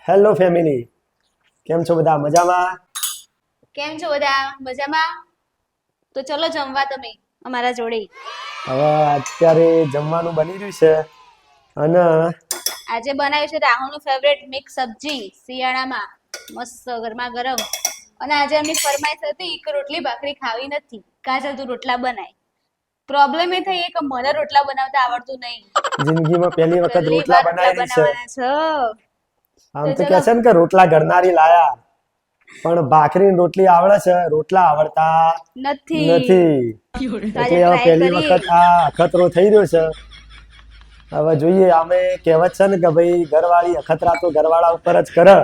Hello family, કેમ છો બધા? મજામાં? કેમ છો બધા? મજામાં? તો ચલો જમવા તમે અમારા જોડે. હવે અત્યારે જમવાનું બની રહ્યું છે અને આજે બનાવ્યું છે રાહુલનું ફેવરેટ મિક્સ સબ્જી શિયાળામાં, મસ્ત ગરમા ગરમ. અને આજે એમની ફરમાઈશ હતી કે રોટલી ભાખરી ખાવી નથી, કાજલ તું રોટલા બનાય. પ્રોબ્લેમ એ થઈ કે મને રોટલા બનાવતા આવડતું નહીં. જિંદગીમાં પહેલી વખત પહેલી રોટલા વાર રોટલા બનાવી રહી છે. બનાવવાના છે. આમ તો તો કહે ચલો છે ને કે રોટલા ઘડનારી લાયા, પણ ભાખરી ને રોટલી આવડે છે, રોટલા આવડતા નથી. નથી. તો આજે એટલે હવે ટ્રાય પહેલી કરીએ. વખત આ અખતરો થઈ રહ્યો છે. હવે જોઈએ, અમે કહેવત છે ને કે ભાઈ ઘરવાળી અખતરા તો ઘરવાળા ઉપર જ કરે.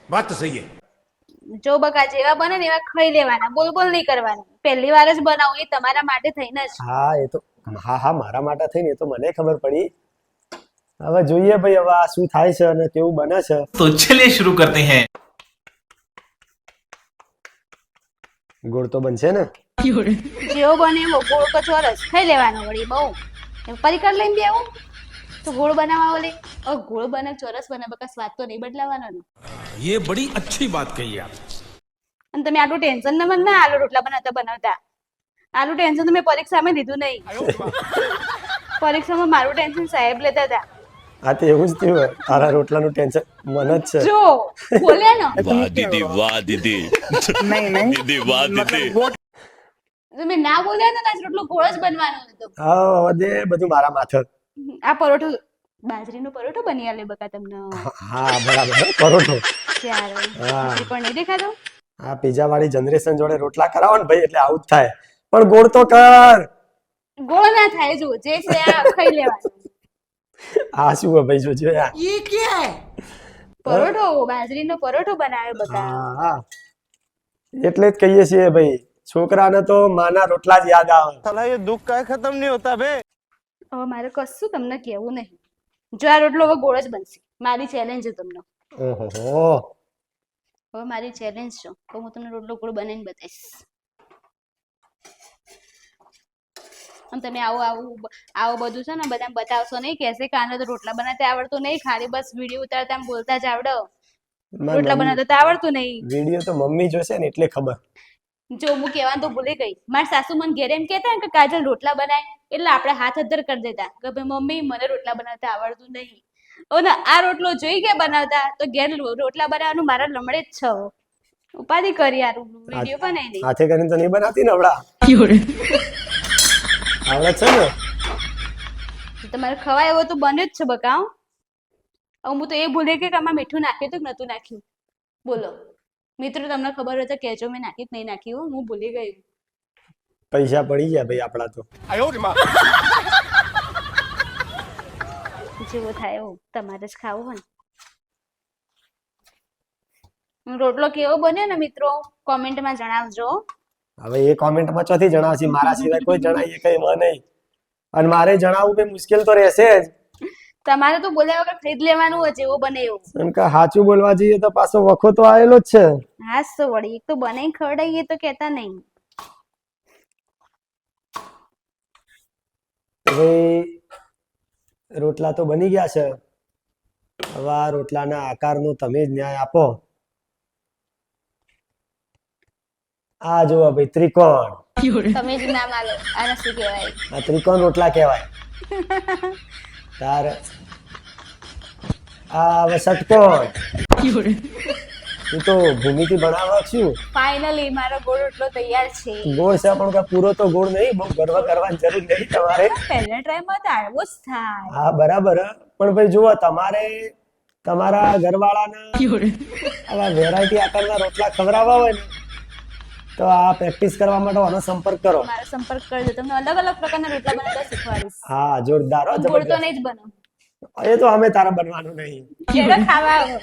बात तो सही है. જો બકા જેવા બને ને એવા ખાઈ લેવાના, બોલ બોલ નહીં કરવાનું. પહેલી વાર જ બનાવું એ તમારા માટે થઈને જ. હા એ તો હા મારા માટે થઈને એ તો મને ખબર પડી. હવે જોઈએ ભાઈ, હવે આ શું થાય છે અને કેવું બને છે. तो चलिए शुरू करते हैं. ગોળ તો બનશે ને? જેવો બને એવો ગોળ કચોરસ ખાઈ લેવાનો વળી બહુ. પરિકર લઈને બે આવું તો ગોળ બનાવવા ઓલે ગોળ બને ચોરસ બને બકા સ્વાદ તો નહીં બદલાવાનો ને. ये बड़ी अच्छी बात कही आप. અને તમે આટલું ટેન્શન ના આલુ રોટલા બનાવતા આલુ ટેન્શન તો મેં પરીક્ષામાં લીધું નહીં. પરીક્ષામાં મારું ટેન્શન સાહેબ લેતા હતા. હા તો એવું જ થયું. તારા રોટલાનું ટેન્શન મને જ છે. જો બોલ્યા ને वाह दीदी वाह दीदी दीदी वाह दीदी તમે ના બોલ્યા ને આજ રોટલો ગોળ જ બનવાનો હતો. હા હવે દે બધું મારા માથે. આ પરોઠો બાજરીનો પરોઠો બની આલે બકા તમને. હા બરાબર, પરોઠો. ત્યારે હા. હજી પણ નહીં દેખાતો. આ પીઝા વાળી જનરેશન જોડે રોટલા કરાવો ને ભાઈ એટલે આવું જ થાય. પણ ગોળ તો કર. ગોળ ના થાય, જો જે છે આ ખાઈ લેવાનું. આ શું હોય ભાઈ, જોજો યાર. પરોઠો બાજરીનો પરોઠો બનાવ્યો બકા. હા એટલે જ કહીએ છીએ ભાઈ, છોકરાને તો માના રોટલા જ યાદ આવે. साला ये दुख का खत्म नहीं होता बे. હવે મારે કશું તમને કહેવું નહીં. જો આ રોટલો હવે ગોળ જ બનશે. મારી ચેલેન્જ છે તમને. ઓહો, હવે મારી ચેલેન્જ છે તો હું તમને રોટલો ગોળ બનાવીને બતાવીશ. અને તમે આવું બધું છે ને બધા બતાવશો નહીં, કહેશે કે આને તો રોટલા બનાવતા આવડતું નહીં, ખાલી બસ વિડીયો ઉતારતા આમ બોલતા જ આવડે, રોટલા બનાવતા તો આવડતું નહીં. વિડીયો તો મમ્મી જોશે ને એટલે ખબર. જો હું કહેવાનું તો ભૂલી ગઈ. મારા સાસુ મને ઘેરે એમ કહેતા કે કાજલ રોટલા બનાય, એટલે આપણે હાથ અદ્ધર કરી દેતા કે ભાઈ મમ્મી મને રોટલા બનાવતા આવડતું નહીં. અને આ રોટલો જોઈ ગયા બનાવતા તો ઘેર રોટલા બનાવવાનું મારા લમડે જ છે. ઉપાધિ કરી આ વિડીયો બનાવી દઈ. હાથે કરીને તો નહીં બનાવતી ને હવડા. આવડે છે ને? તમારે ખવાય એવો તો બને જ છે બકા. હવે હું તો એ ભૂલી ગઈ કે આમાં મીઠું નાખ્યું હતું કે નતું નાખ્યું. બોલો મિત્રો, તમને ખબર હોય તો કહેજો મેં નાખ્યું કે નહીં નાખ્યું. હું ભૂલી ગઈ. પૈસા પડી ગયા ભાઈ આપડા તો. જેવું થાય એવું તમારે જ ખાવું હોય ને. રોટલો કેવો બન્યો ને મિત્રો કોમેન્ટમાં જણાવજો. હવે એ કોમેન્ટમાં ચોથી જણાવશે, મારા સિવાય કોઈ જણાવીએ કઈ મને નહીં. અને મારે જણાવવું કઈ મુશ્કેલ તો રહેશે જ. તમારે તો બોલ્યા વગર ખરીદ લેવાનું હોય જેવો બને એવું. એમ કે સાચું બોલવા જઈએ તો પાછો વખો તો આવેલો જ છે. હા તો વળી એક તો બનાવી ખવડાવીએ તો કહેતા નહીં. ભાઈ રોટલા તો બની ગયા છે. હવે આ રોટલાના આકારનો તમે જ ન્યાય આપો. આ જુઓ ભાઈ, ત્રિકોણ. તમે જ નામ આલો. આને શું કહેવાય? આ ત્રિકોણ રોટલા કહેવાય. તાર આ હવે ષટકોણ. તું તો ભૂમિથી બનાવવા છું. ફાઇનલી મારો ગોળ રોટલો તૈયાર છે. ગોળ છે પણ કાંઈ પૂરો તો ગોળ નહીં. બહુ ગર્વ કરવાની જરૂર નહીં તમારે. પહેલા ટ્રાયમાં તો આવો જ થાય. હા બરાબર હ. પણ ભાઈ જુઓ, તમારે તમારા ઘરવાળાને આવા વેરાયટી આકારના રોટલા ખવડાવવા હોય ને તો આ પ્રેક્ટિસ કરવા માટે આનો સંપર્ક કરો. મારો સંપર્ક કરજો, તમને અલગ અલગ પ્રકારના રોટલા બનાવતા શીખવાડીશ. હા જોરદાર હો, ગોળ તો જબરદસ્ત. નહીં જ બનાવ. એ તો અમે તારા બનવાનું નહીં. જેને ખાવા આવો.